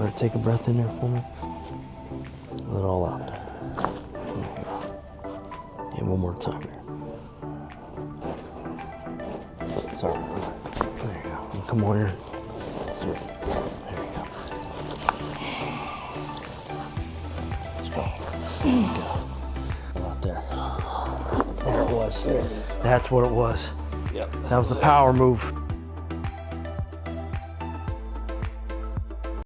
Let her take a breath in there for me. Let it all out. There you go. Yeah, one more time there. It's all right. There you go. And come on here. There you go. Let's go. There you go. Out there. There it was. There it is. That's what it was. Yep. That was the power move.